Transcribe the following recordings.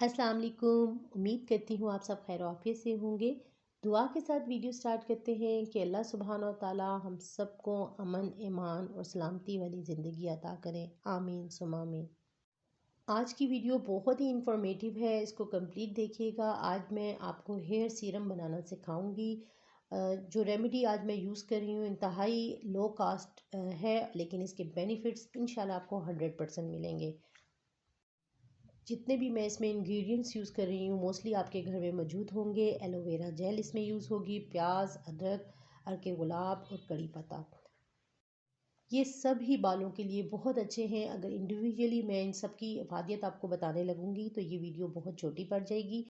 अस्सलाम वालेकुम। उम्मीद करती हूँ आप सब खैर आफियत से होंगे। दुआ के साथ वीडियो स्टार्ट करते हैं कि अल्लाह सुब्हान व तआला हम सबको अमन, ईमान और सलामती वाली ज़िंदगी अता करें। आमीन सुम्मा आमीन। आज की वीडियो बहुत ही इंफॉर्मेटिव है, इसको कंप्लीट देखिएगा। आज मैं आपको हेयर सीरम बनाना सिखाऊंगी। जो रेमेडी आज मैं यूज़ कर रही हूँ इंतहाई लो कास्ट है, लेकिन इसके बेनिफिट्स इंशाल्लाह आपको 100% मिलेंगे। जितने भी मैं इसमें इंग्रेडिएंट्स यूज़ कर रही हूँ मोस्टली आपके घर में मौजूद होंगे। एलोवेरा जेल इसमें यूज़ होगी, प्याज, अदरक, अर्के गुलाब और कड़ी पत्ता। ये सब ही बालों के लिए बहुत अच्छे हैं। अगर इंडिविजुअली मैं इन सब की अफादियत आपको बताने लगूंगी तो ये वीडियो बहुत छोटी पड़ जाएगी।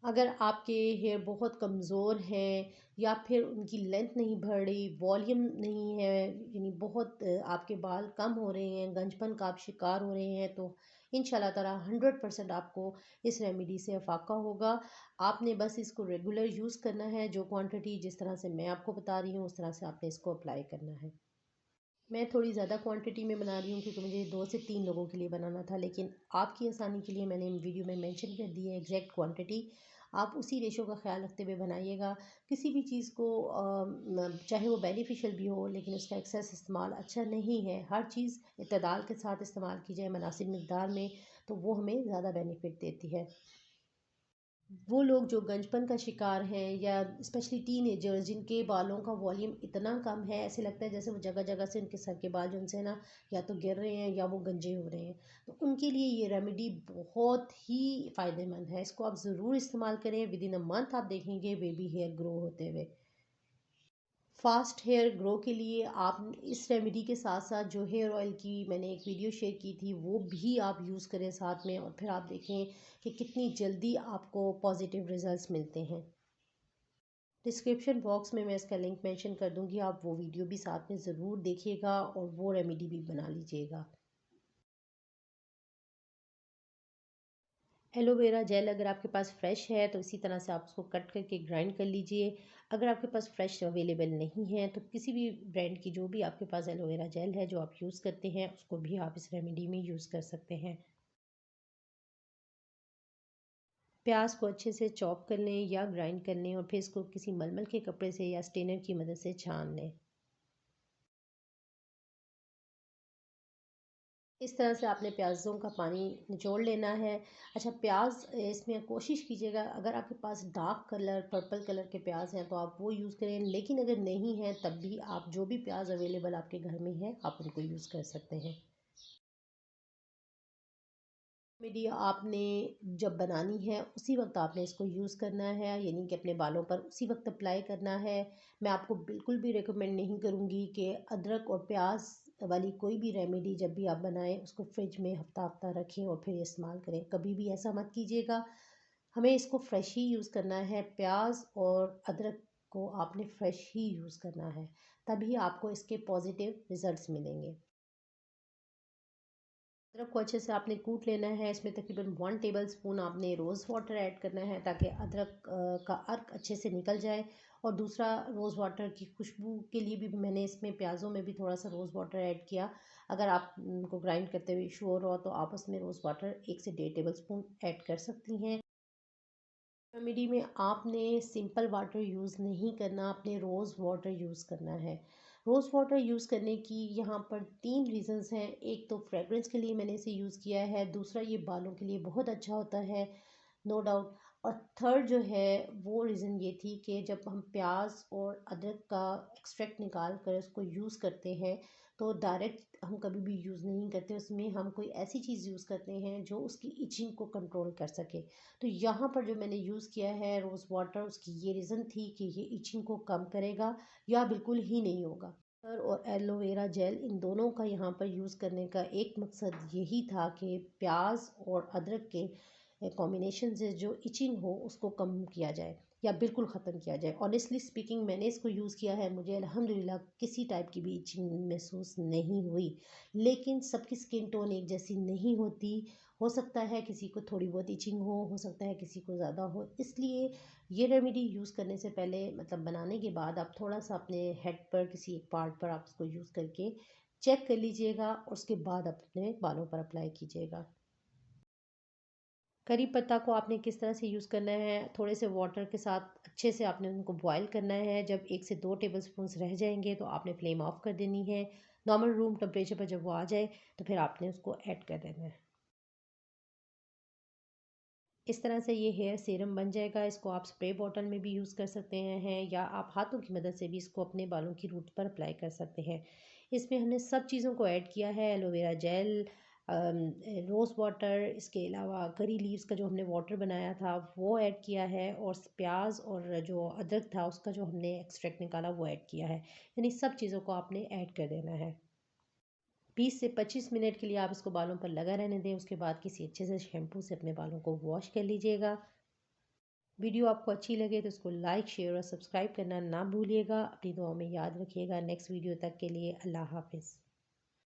अगर आपके हेयर बहुत कमज़ोर हैं या फिर उनकी लेंथ नहीं बढ़ रही, वॉल्यूम नहीं है, यानी बहुत आपके बाल कम हो रहे हैं, गंजपन का आप शिकार हो रहे हैं, तो इंशाल्लाह ताला 100% आपको इस रेमेडी से अफाका होगा। आपने बस इसको रेगुलर यूज़ करना है। जो क्वांटिटी जिस तरह से मैं आपको बता रही हूँ उस तरह से आपने इसको अप्लाई करना है। मैं थोड़ी ज़्यादा क्वांटिटी में बना रही हूँ क्योंकि मुझे 2 से 3 लोगों के लिए बनाना था, लेकिन आपकी आसानी के लिए मैंने वीडियो में मेंशन कर दी है एग्जैक्ट क्वांटिटी। आप उसी रेशो का ख्याल रखते हुए बनाइएगा। किसी भी चीज़ को चाहे वो बेनिफिशियल भी हो लेकिन उसका एक्सेस इस्तेमाल अच्छा नहीं है। हर चीज़ इत्तदाल के साथ इस्तेमाल की जाए मुनासिब मिकदार में, तो वो हमें ज़्यादा बेनिफिट देती है। वो लोग जो गंजपन का शिकार हैं या स्पेशली टीनेजर्स जिनके बालों का वॉल्यूम इतना कम है, ऐसे लगता है जैसे वो जगह जगह से उनके सर के बाल जो उनसे ना या तो गिर रहे हैं या वो गंजे हो रहे हैं, तो उनके लिए ये रेमेडी बहुत ही फ़ायदेमंद है। इसको आप ज़रूर इस्तेमाल करें। विद इन अ मंथ आप देखेंगे बेबी हेयर ग्रो होते हुए। फास्ट हेयर ग्रो के लिए आप इस रेमेडी के साथ साथ जो हेयर ऑयल की मैंने एक वीडियो शेयर की थी वो भी आप यूज़ करें साथ में, और फिर आप देखें कि कितनी जल्दी आपको पॉजिटिव रिजल्ट्स मिलते हैं। डिस्क्रिप्शन बॉक्स में मैं इसका लिंक मेंशन कर दूंगी, आप वो वीडियो भी साथ में ज़रूर देखिएगा और वो रेमेडी भी बना लीजिएगा। एलोवेरा जेल अगर आपके पास फ़्रेश है तो इसी तरह से आप उसको कट करके ग्राइंड कर लीजिए। अगर आपके पास फ़्रेश अवेलेबल नहीं है तो किसी भी ब्रांड की जो भी आपके पास एलोवेरा जेल है जो आप यूज़ करते हैं उसको भी आप इस रेमेडी में यूज़ कर सकते हैं। प्याज को अच्छे से चॉप कर लें या ग्राइंड कर लें और फिर इसको किसी मलमल के कपड़े से या स्टेनर की मदद से छान लें। इस तरह से आपने प्याज़ों का पानी निचोड़ लेना है। अच्छा, प्याज इसमें कोशिश कीजिएगा अगर आपके पास डार्क कलर पर्पल कलर के प्याज हैं तो आप वो यूज़ करें, लेकिन अगर नहीं है तब भी आप जो भी प्याज अवेलेबल आपके घर में है आप उनको यूज़ कर सकते हैं। मीडिया आपने जब बनानी है उसी वक्त आपने इसको यूज़ करना है, यानी कि अपने बालों पर उसी वक्त अप्लाई करना है। मैं आपको बिल्कुल भी रिकमेंड नहीं करूँगी कि अदरक और प्याज वाली कोई भी रेमेडी जब भी आप बनाएं उसको फ्रिज में हफ्ता हफ्ता रखें और फिर इस्तेमाल करें। कभी भी ऐसा मत कीजिएगा। हमें इसको फ्रेश ही यूज़ करना है। प्याज और अदरक को आपने फ्रेश ही यूज़ करना है, तभी आपको इसके पॉजिटिव रिजल्ट्स मिलेंगे। अदरक को अच्छे से आपने कूट लेना है। इसमें तकरीबन 1 टेबल स्पून आपने रोज़ वाटर ऐड करना है ताकि अदरक का अर्क अच्छे से निकल जाए। और दूसरा, रोज़ वाटर की खुशबू के लिए भी मैंने इसमें प्याज़ों में भी थोड़ा सा रोज़ वाटर ऐड किया। अगर आप को ग्राइंड करते हुए श्योर हो तो आप उसमें रोज़ वाटर 1 से 1.5 टेबल स्पून ऐड कर सकती हैं। रेमेडी में आपने सिंपल वाटर यूज़ नहीं करना, आपने रोज़ वाटर यूज़ करना है। रोज़ वाटर यूज़ करने की यहाँ पर 3 रीज़न्स हैं। एक तो फ्रेगरेंस के लिए मैंने इसे यूज़ किया है, दूसरा ये बालों के लिए बहुत अच्छा होता है, नो डाउट। और थर्ड जो है वो रीज़न ये थी कि जब हम प्याज और अदरक का एक्सट्रैक्ट निकाल कर उसको यूज़ करते हैं तो डायरेक्ट हम कभी भी यूज़ नहीं करते, उसमें हम कोई ऐसी चीज़ यूज़ करते हैं जो उसकी इचिंग को कंट्रोल कर सके। तो यहाँ पर जो मैंने यूज़ किया है रोज़ वाटर, उसकी ये रीज़न थी कि ये इचिंग को कम करेगा या बिल्कुल ही नहीं होगा। और एलोवेरा जेल इन दोनों का यहाँ पर यूज़ करने का एक मकसद यही था कि प्याज और अदरक के कॉम्बिनेशन से जो इचिंग हो उसको कम किया जाए या बिल्कुल ख़त्म किया जाए। ऑनेस्टली स्पीकिंग मैंने इसको यूज़ किया है, मुझे अल्हम्दुलिल्लाह किसी टाइप की भी इचिंग महसूस नहीं हुई। लेकिन सबकी स्किन टोन एक जैसी नहीं होती। हो सकता है किसी को थोड़ी बहुत इचिंग हो सकता है किसी को ज़्यादा हो। इसलिए ये रेमेडी यूज़ करने से पहले, मतलब बनाने के बाद, आप थोड़ा सा अपने हेड पर किसी एक पार्ट पर आप उसको यूज़ करके चेक कर लीजिएगा और उसके बाद आप अपने बालों पर अप्लाई कीजिएगा। करी पत्ता को आपने किस तरह से यूज़ करना है, थोड़े से वाटर के साथ अच्छे से आपने उनको बॉयल करना है। जब 1 से 2 टेबलस्पून्स रह जाएँगे तो आपने फ्लेम ऑफ कर देनी है। नॉर्मल रूम टेम्परेचर पर जब वो आ जाए तो फिर आपने उसको ऐड कर देना है। इस तरह से ये हेयर सीरम बन जाएगा। इसको आप स्प्रे बॉटल में भी यूज़ कर सकते हैं या आप हाथों की मदद से भी इसको अपने बालों की रूट पर अप्लाई कर सकते हैं। इसमें हमने सब चीज़ों को ऐड किया है, एलोवेरा जेल, रोज़ वाटर, इसके अलावा करी लीव्स का जो हमने वाटर बनाया था वो ऐड किया है, और प्याज और जो अदरक था उसका जो हमने एक्सट्रैक्ट निकाला वो ऐड किया है। यानी सब चीज़ों को आपने ऐड कर देना है। 20 से 25 मिनट के लिए आप इसको बालों पर लगा रहने दें। उसके बाद किसी अच्छे से शैम्पू से अपने बालों को वॉश कर लीजिएगा। वीडियो आपको अच्छी लगे तो इसको लाइक, शेयर और सब्सक्राइब करना ना भूलिएगा। अपनी दुआओं में याद रखिएगा। नेक्स्ट वीडियो तक के लिए अल्लाह हाफ़िज़।